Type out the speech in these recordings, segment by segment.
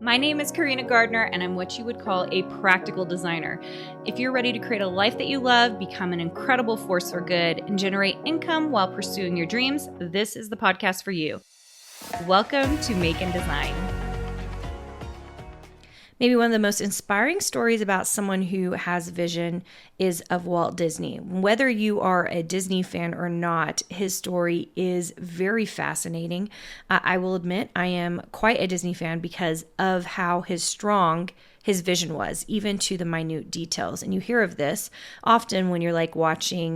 My name is Carina Gardner, and I'm what you would call a practical designer. If you're ready to create a life that you love, become an incredible force for good, and generate income while pursuing your dreams, this is the podcast for you. Welcome to Make and Design. Maybe one of the most inspiring stories about someone who has vision is of Walt Disney. Whether you are a Disney fan or not, his story is very fascinating. I will admit I am quite a Disney fan because of how strong his vision was, even to the minute details. And you hear of this often when you're you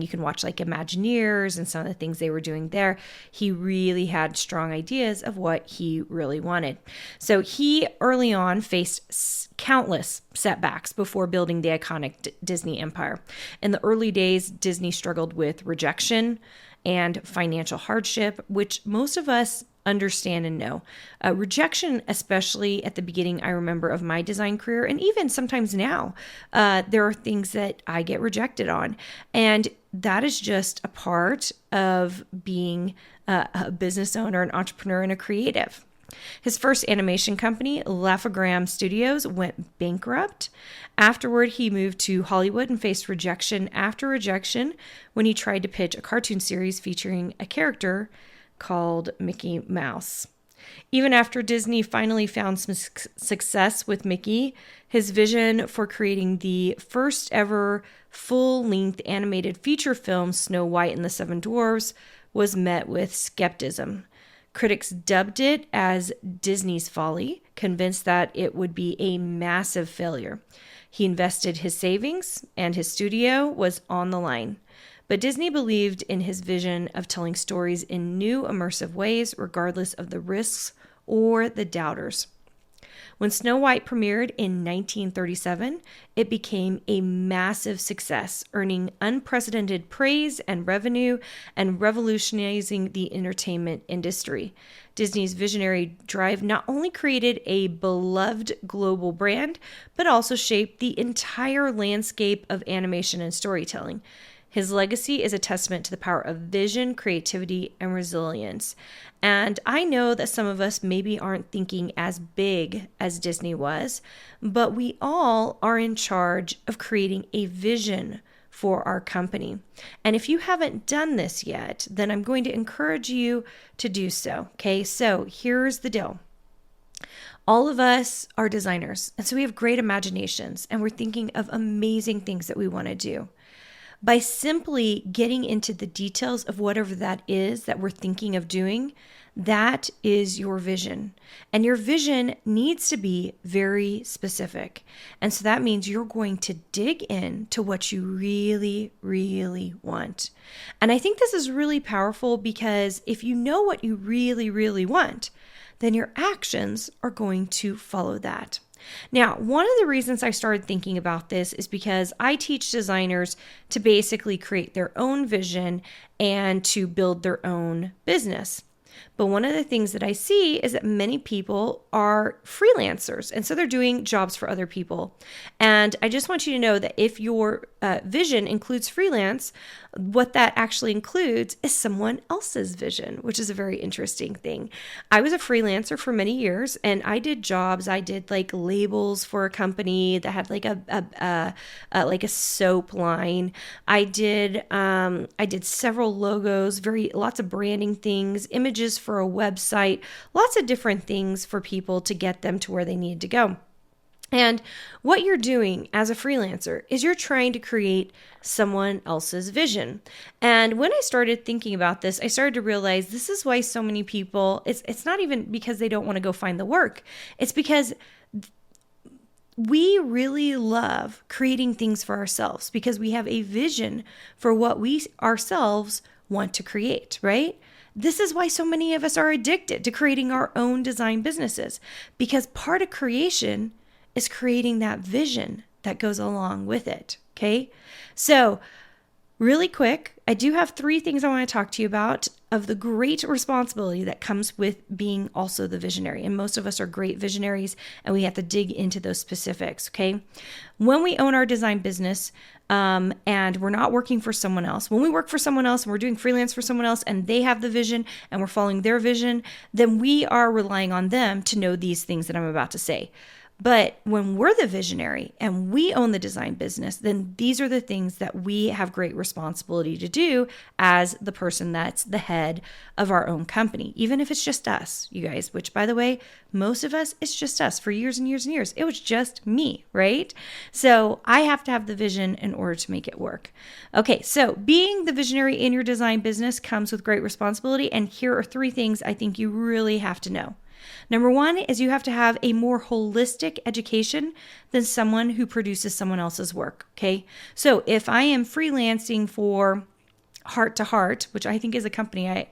can watch like Imagineers and some of the things they were doing there. He really had strong ideas of what he really wanted. So he early on faced countless setbacks before building the iconic Disney empire. In the early days, Disney struggled with rejection and financial hardship, which most of us understand and know. Rejection, especially at the beginning, I remember of my design career, and even sometimes now, there are things that I get rejected on. And that is just a part of being a business owner, an entrepreneur, and a creative. His first animation company, Laugh-O-Gram Studios, went bankrupt. Afterward, he moved to Hollywood and faced rejection after rejection when he tried to pitch a cartoon series featuring a character called Mickey Mouse. Even after Disney finally found some success with Mickey, his vision for creating the first ever full-length animated feature film, Snow White and the Seven Dwarfs, was met with skepticism. Critics dubbed it as Disney's folly, convinced that it would be a massive failure. He invested his savings, and his studio was on the line. But Disney believed in his vision of telling stories in new, immersive ways, regardless of the risks or the doubters. When Snow White premiered in 1937, it became a massive success, earning unprecedented praise and revenue and revolutionizing the entertainment industry. Disney's visionary drive not only created a beloved global brand, but also shaped the entire landscape of animation and storytelling. His legacy is a testament to the power of vision, creativity, and resilience. And I know that some of us maybe aren't thinking as big as Disney was, but we all are in charge of creating a vision for our company. And if you haven't done this yet, then I'm going to encourage you to do so. Okay, so here's the deal. All of us are designers, and so we have great imaginations, and we're thinking of amazing things that we want to do. By simply getting into the details of whatever that is that we're thinking of doing, that is your vision. And your vision needs to be very specific. And so that means you're going to dig into what you really, really want. And I think this is really powerful because if you know what you really, really want, then your actions are going to follow that. Now, one of the reasons I started thinking about this is because I teach designers to basically create their own vision and to build their own business. But one of the things that I see is that many people are freelancers, and so they're doing jobs for other people. And I just want you to know that if your vision includes freelance, what that actually includes is someone else's vision, which is a very interesting thing. I was a freelancer for many years, and I did jobs. I did like labels for a company that had like a soap line. I did several logos, lots of branding things, images for a website, lots of different things for people to get them to where they need to go. And what you're doing as a freelancer is you're trying to create someone else's vision. And when I started thinking about this, I started to realize this is why so many people, it's not even because they don't want to go find the work. It's because we really love creating things for ourselves because we have a vision for what we ourselves want to create, right? This is why so many of us are addicted to creating our own design businesses, because part of creation is creating that vision that goes along with it. Okay. So Really quick, I do have 3 things I want to talk to you about of the great responsibility that comes with being also the visionary. And most of us are great visionaries, and we have to dig into those specifics, okay? When we own our design business, and we're not working for someone else, when we work for someone else and we're doing freelance for someone else and they have the vision and we're following their vision, then we are relying on them to know these things that I'm about to say. But when we're the visionary and we own the design business, then these are the things that we have great responsibility to do as the person that's the head of our own company, even if it's just us, you guys, which by the way, most of us, it's just us for years and years and years. It was just me, right? So I have to have the vision in order to make it work. Okay, so being the visionary in your design business comes with great responsibility. And here are 3 things I think you really have to know. Number 1 is you have to have a more holistic education than someone who produces someone else's work, okay? So if I am freelancing for Heart to Heart, which I think is a company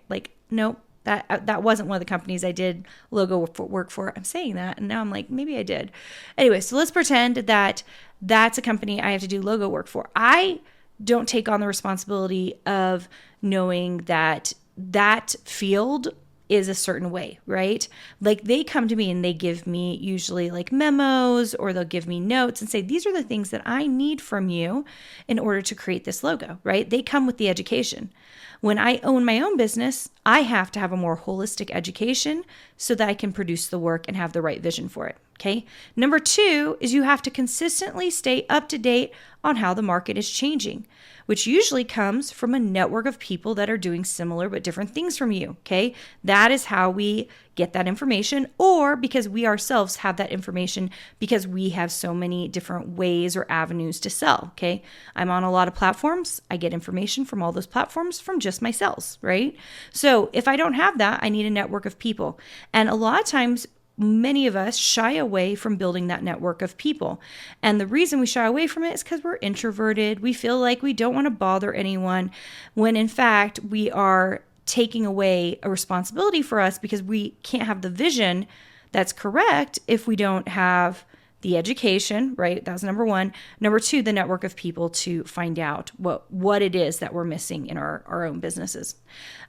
that wasn't one of the companies I did logo work for. I'm saying that, and now I'm like, maybe I did. Anyway, so let's pretend that that's a company I have to do logo work for. I don't take on the responsibility of knowing that that field is a certain way, right? Like they come to me and they give me usually like memos, or they'll give me notes and say, these are the things that I need from you in order to create this logo, right? They come with the education. When I own my own business, I have to have a more holistic education so that I can produce the work and have the right vision for it. Okay. Number 2 is you have to consistently stay up to date on how the market is changing, which usually comes from a network of people that are doing similar but different things from you. Okay. That is how we get that information, or because we ourselves have that information because we have so many different ways or avenues to sell. Okay. I'm on a lot of platforms. I get information from all those platforms from just my sales, right? So if I don't have that, I need a network of people. And a lot of times, many of us shy away from building that network of people. And the reason we shy away from it is because we're introverted. We feel like we don't want to bother anyone, when in fact we are taking away a responsibility for us, because we can't have the vision that's correct if we don't have the education, right? That was number 1. Number 2, the network of people to find out what it is that we're missing in our own businesses.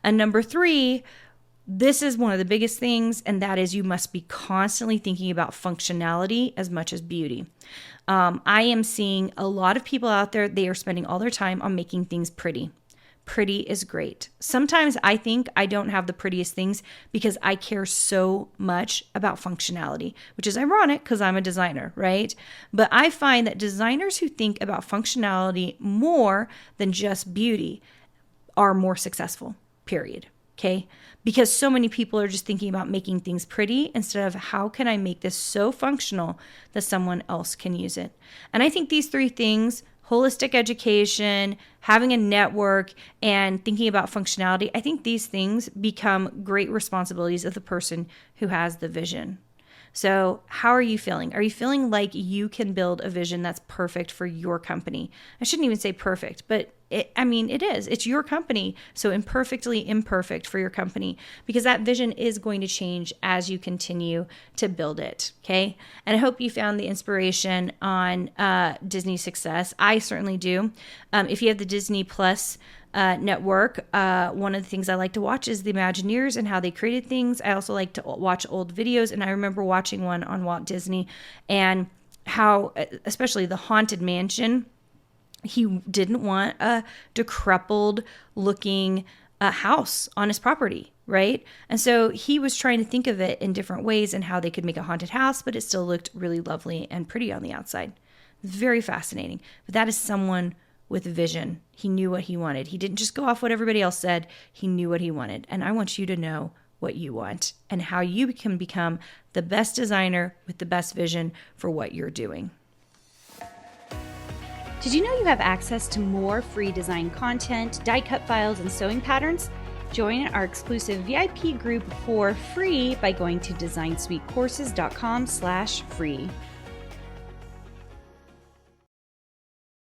And number 3, this is one of the biggest things, and that is you must be constantly thinking about functionality as much as beauty. I am seeing a lot of people out there, they are spending all their time on making things pretty. Pretty is great. Sometimes I think I don't have the prettiest things because I care so much about functionality, which is ironic because I'm a designer, right? But I find that designers who think about functionality more than just beauty are more successful, period. Okay? Because so many people are just thinking about making things pretty instead of how can I make this so functional that someone else can use it. And I think these 3 things, holistic education, having a network, and thinking about functionality, I think these things become great responsibilities of the person who has the vision. So how are you feeling? Are you feeling like you can build a vision that's perfect for your company? I shouldn't even say perfect, but it is. It's your company, so imperfectly imperfect for your company, because that vision is going to change as you continue to build it, okay? And I hope you found the inspiration on Disney success. I certainly do. If you have the Disney Plus network, one of the things I like to watch is the Imagineers and how they created things. I also like to watch old videos, and I remember watching one on Walt Disney and how, especially the Haunted Mansion, he didn't want a decrepit looking house on his property, right? And so he was trying to think of it in different ways and how they could make a haunted house, but it still looked really lovely and pretty on the outside. Very fascinating. But that is someone with vision. He knew what he wanted. He didn't just go off what everybody else said. He knew what he wanted. And I want you to know what you want and how you can become the best designer with the best vision for what you're doing. Did you know you have access to more free design content, die cut files, and sewing patterns? Join our exclusive VIP group for free by going to designsweetcourses.com/free.